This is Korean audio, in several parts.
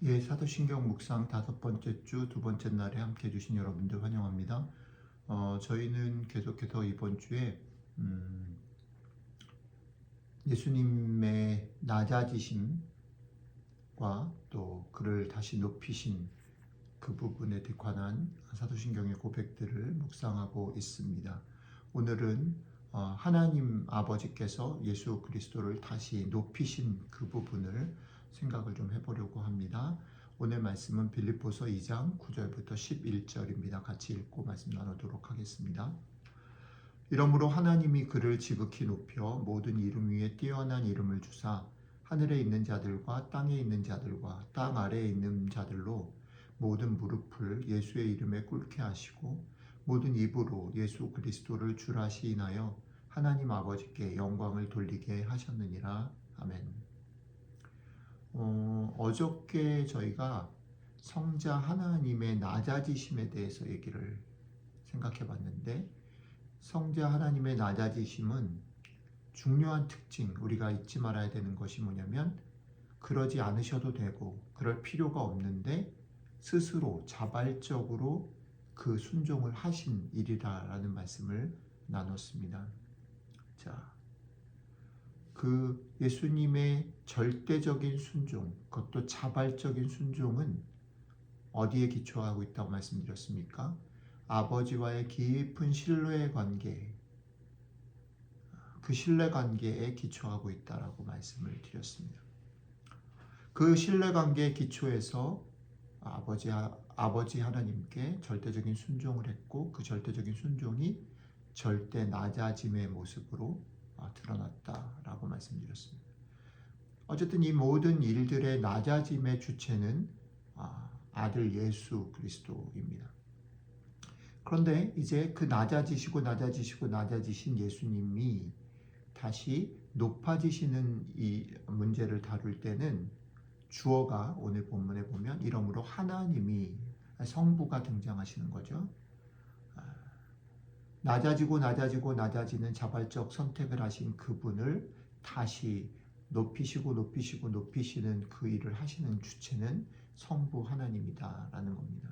예, 사도신경 묵상 5번째 주 2번째 날에 함께 해주신 여러분들 환영합니다. 저희는 계속해서 이번 주에 예수님의 낮아지심과 또 그를 다시 높이신 그 부분에 관한 사도신경의 고백들을 묵상하고 있습니다. 오늘은 하나님 아버지께서 예수 그리스도를 다시 높이신 그 부분을 생각을 좀 해보려고 합니다. 오늘 말씀은 빌립보서 2장 9절부터 11절입니다. 같이 읽고 말씀 나누도록 하겠습니다. 이러므로 하나님이 그를 지극히 높여 모든 이름 위에 뛰어난 이름을 주사 하늘에 있는 자들과 땅에 있는 자들과 땅 아래에 있는 자들로 모든 무릎을 예수의 이름에 꿇게 하시고 모든 입으로 예수 그리스도를 주라 시인하여 하나님 아버지께 영광을 돌리게 하셨느니라. 아멘. 어저께 저희가 성자 하나님의 낮아지심에 대해서 얘기를 생각해 봤는데, 성자 하나님의 낮아지심은 중요한 특징, 우리가 잊지 말아야 되는 것이 뭐냐면, 그러지 않으셔도 되고 그럴 필요가 없는데 스스로 자발적으로 그 순종을 하신 일이라는 말씀을 나눴습니다. 자, 그 예수님의 절대적인 순종, 그것도 자발적인 순종은 어디에 기초하고 있다고 말씀드렸습니까? 아버지와의 깊은 신뢰의 관계, 그 신뢰 관계에 기초하고 있다라고 말씀을 드렸습니다. 그 신뢰 관계의 기초에서 아버지 하나님께 절대적인 순종을 했고, 그 절대적인 순종이 절대 낮아짐의 모습으로 드러났다라고 말씀드렸습니다. 어쨌든 이 모든 일들의 낮아짐의 주체는 아들 예수 그리스도입니다. 그런데 이제 그 낮아지신 예수님이 다시 높아지시는 이 문제를 다룰 때는 주어가 오늘 본문에 보면 이러므로 하나님이, 성부가 등장하시는 거죠. 낮아지는 자발적 선택을 하신 그분을 다시 높이시는 그 일을 하시는 주체는 성부 하나님이다라는 겁니다.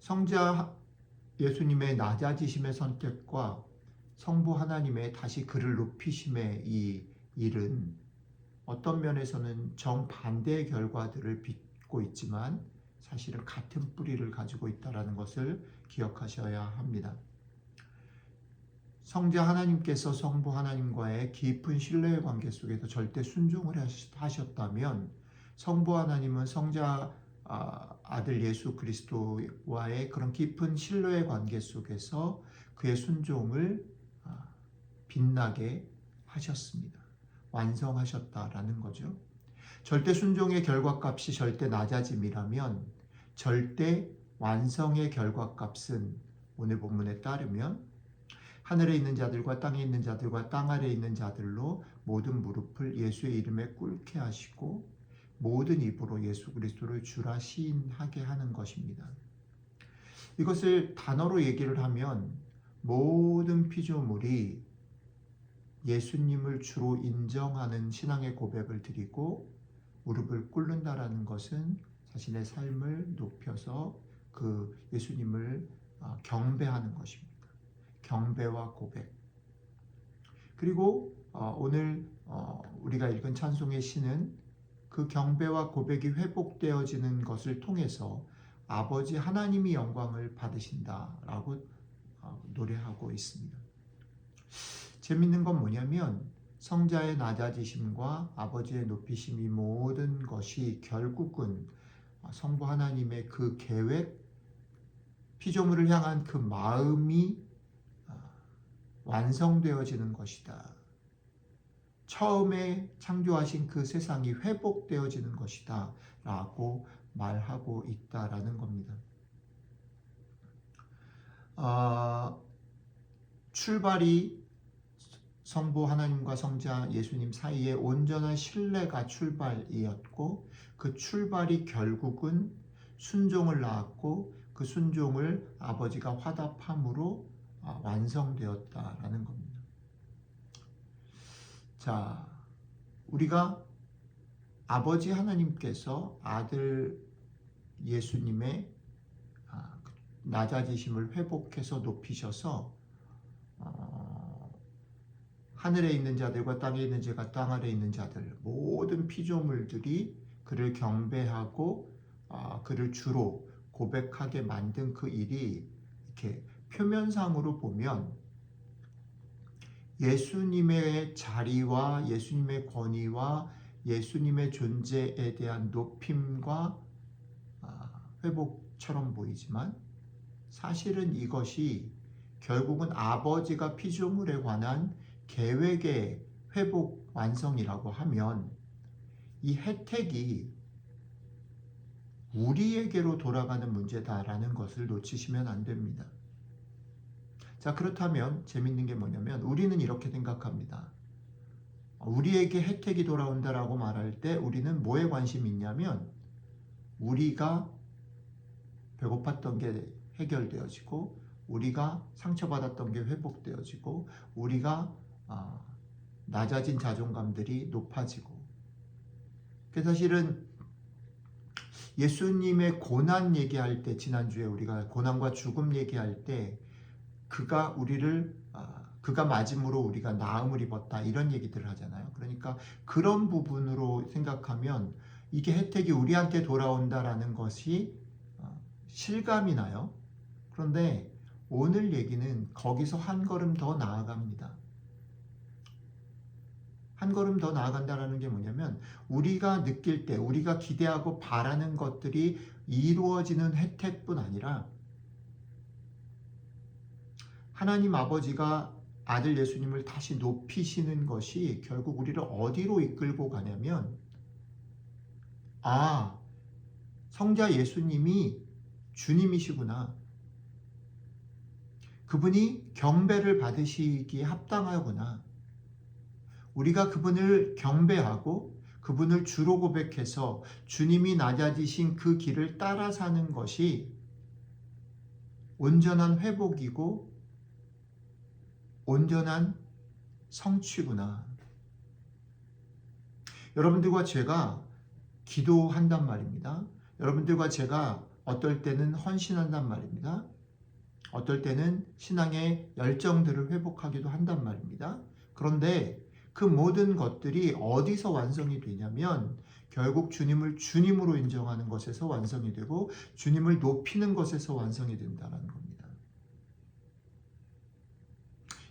성자 예수님의 낮아지심의 선택과 성부 하나님의 다시 그를 높이심의 이 일은 어떤 면에서는 정반대의 결과들을 빚고 있지만 사실은 같은 뿌리를 가지고 있다는 것을 기억하셔야 합니다. 성자 하나님께서 성부 하나님과의 깊은 신뢰의 관계 속에서 절대 순종을 하셨다면, 성부 하나님은 성자 아들 예수 그리스도와의 그런 깊은 신뢰의 관계 속에서 그의 순종을 빛나게 하셨습니다. 완성하셨다라는 거죠. 절대 순종의 결과값이 절대 낮아짐이라면, 절대 완성의 결과값은 오늘 본문에 따르면 하늘에 있는 자들과 땅에 있는 자들과 땅 아래에 있는 자들로 모든 무릎을 예수의 이름에 꿇게 하시고 모든 입으로 예수 그리스도를 주라 시인하게 하는 것입니다. 이것을 단어로 얘기를 하면 모든 피조물이 예수님을 주로 인정하는 신앙의 고백을 드리고 무릎을 꿇는다라는 것은 자신의 삶을 높여서 그 예수님을 경배하는 것입니다. 경배와 고백. 그리고 오늘 우리가 읽은 찬송의 시는 그 경배와 고백이 회복되어지는 것을 통해서 아버지 하나님이 영광을 받으신다라고 노래하고 있습니다. 재밌는 건 뭐냐면 성자의 낮아지심과 아버지의 높이심이 모든 것이 결국은 성부 하나님의 그 계획, 피조물을 향한 그 마음이 완성되어지는 것이다. 처음에 창조하신 그 세상이 회복되어지는 것이다 라고 말하고 있다라는 겁니다. 출발이 성부 하나님과 성자 예수님 사이에 온전한 신뢰가 출발이었고, 그 출발이 결국은 순종을 낳았고, 그 순종을 아버지가 화답함으로 완성되었다라는 겁니다. 자, 우리가 아버지 하나님께서 아들 예수님의 낮아지심을 회복해서 높이셔서 하늘에 있는 자들과 땅에 있는 자가 땅 아래에 있는 자들 모든 피조물들이 그를 경배하고 그를 주로 고백하게 만든 그 일이 이렇게 표면상으로 보면 예수님의 자리와 예수님의 권위와 예수님의 존재에 대한 높임과 회복처럼 보이지만 사실은 이것이 결국은 아버지가 피조물에 관한 계획의 회복 완성이라고 하면 이 혜택이 우리에게로 돌아가는 문제다라는 것을 놓치시면 안 됩니다. 자, 그렇다면 재밌는 게 뭐냐면 우리는 이렇게 생각합니다. 우리에게 혜택이 돌아온다라고 말할 때 우리는 뭐에 관심이 있냐면 우리가 배고팠던 게 해결되어지고 우리가 상처받았던 게 회복되어지고 우리가 낮아진 자존감들이 높아지고 그래서 사실은 예수님의 고난 얘기할 때 지난주에 우리가 고난과 죽음 얘기할 때 그가 맞음으로 우리가 나음을 입었다 이런 얘기들을 하잖아요. 그러니까 그런 부분으로 생각하면 이게 혜택이 우리한테 돌아온다라는 것이 실감이 나요. 그런데 오늘 얘기는 거기서 한 걸음 더 나아갑니다. 한 걸음 더 나아간다는 게 뭐냐면 우리가 느낄 때 우리가 기대하고 바라는 것들이 이루어지는 혜택뿐 아니라 하나님 아버지가 아들 예수님을 다시 높이시는 것이 결국 우리를 어디로 이끌고 가냐면 성자 예수님이 주님이시구나. 그분이 경배를 받으시기에 합당하구나. 우리가 그분을 경배하고 그분을 주로 고백해서 주님이 낮아지신 그 길을 따라 사는 것이 온전한 회복이고 온전한 성취구나. 여러분들과 제가 기도한단 말입니다. 여러분들과 제가 어떨 때는 헌신한단 말입니다. 어떨 때는 신앙의 열정들을 회복하기도 한단 말입니다. 그런데 그 모든 것들이 어디서 완성이 되냐면 결국 주님을 주님으로 인정하는 것에서 완성이 되고 주님을 높이는 것에서 완성이 된다는 겁니다.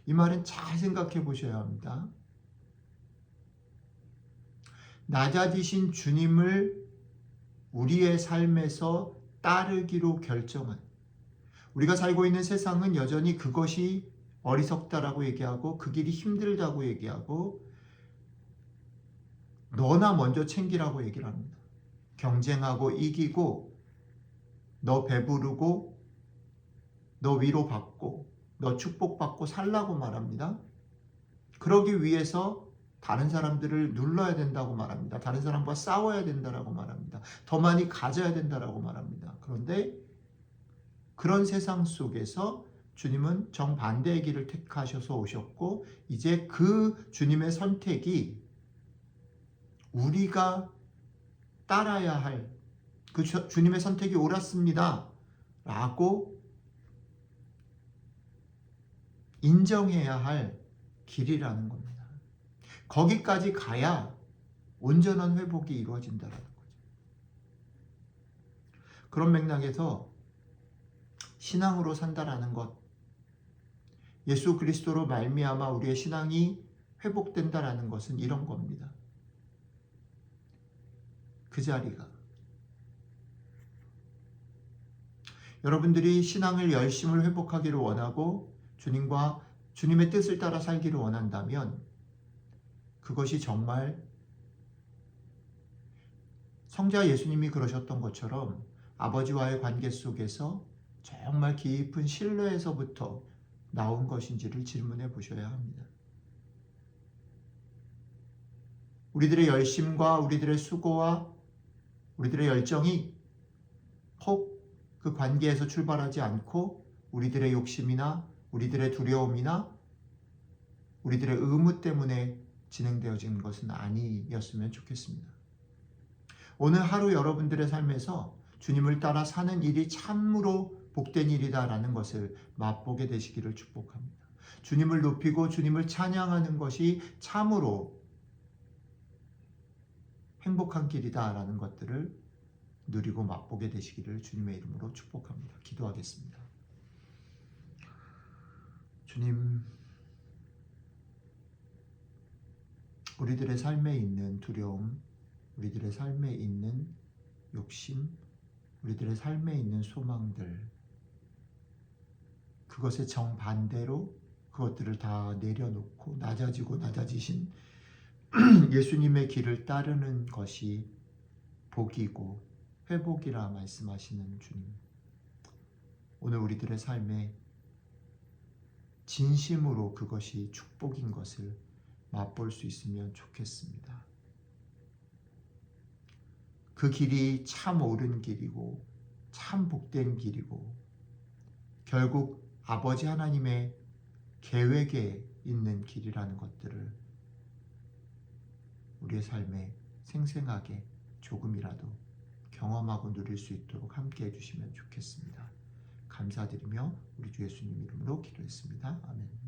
이 말은 잘 생각해 보셔야 합니다. 낮아지신 주님을 우리의 삶에서 따르기로 결정한 우리가 살고 있는 세상은 여전히 그것이 어리석다라고 얘기하고 그 길이 힘들다고 얘기하고 너나 먼저 챙기라고 얘기를 합니다. 경쟁하고 이기고 너 배부르고 너 위로받고 너 축복받고 살라고 말합니다. 그러기 위해서 다른 사람들을 눌러야 된다고 말합니다. 다른 사람과 싸워야 된다고 말합니다. 더 많이 가져야 된다고 말합니다. 그런데 그런 세상 속에서 주님은 정반대의 길을 택하셔서 오셨고 이제 그 주님의 선택이 우리가 따라야 할 그 주님의 선택이 옳았습니다 라고 인정해야 할 길이라는 겁니다. 거기까지 가야 온전한 회복이 이루어진다는 거죠. 그런 맥락에서 신앙으로 산다라는 것, 예수 그리스도로 말미암아 우리의 신앙이 회복된다라는 것은 이런 겁니다. 그 자리가 여러분들이 신앙을 열심을 회복하기를 원하고 주님과 주님의 뜻을 따라 살기를 원한다면 그것이 정말 성자 예수님이 그러셨던 것처럼 아버지와의 관계 속에서 정말 깊은 신뢰에서부터 나온 것인지를 질문해 보셔야 합니다. 우리들의 열심과 우리들의 수고와 우리들의 열정이 혹 그 관계에서 출발하지 않고 우리들의 욕심이나 우리들의 두려움이나 우리들의 의무 때문에 진행되어지는 것은 아니었으면 좋겠습니다. 오늘 하루 여러분들의 삶에서 주님을 따라 사는 일이 참으로 복된 일이다라는 것을 맛보게 되시기를 축복합니다. 주님을 높이고 주님을 찬양하는 것이 참으로 행복한 길이다라는 것들을 누리고 맛보게 되시기를 주님의 이름으로 축복합니다. 기도하겠습니다. 주님, 우리들의 삶에 있는 두려움, 우리들의 삶에 있는 욕심, 우리들의 삶에 있는 소망들, 그것의 정반대로 그것들을 다 내려놓고 낮아지신 예수님의 길을 따르는 것이 복이고 회복이라 말씀하시는 주님, 오늘 우리들의 삶에 진심으로 그것이 축복인 것을 맛볼 수 있으면 좋겠습니다. 그 길이 참 옳은 길이고 참 복된 길이고 결국 아버지 하나님의 계획에 있는 길이라는 것들을 우리의 삶에 생생하게 조금이라도 경험하고 누릴 수 있도록 함께 해주시면 좋겠습니다. 감사드리며 우리 주 예수님 이름으로 기도했습니다. 아멘.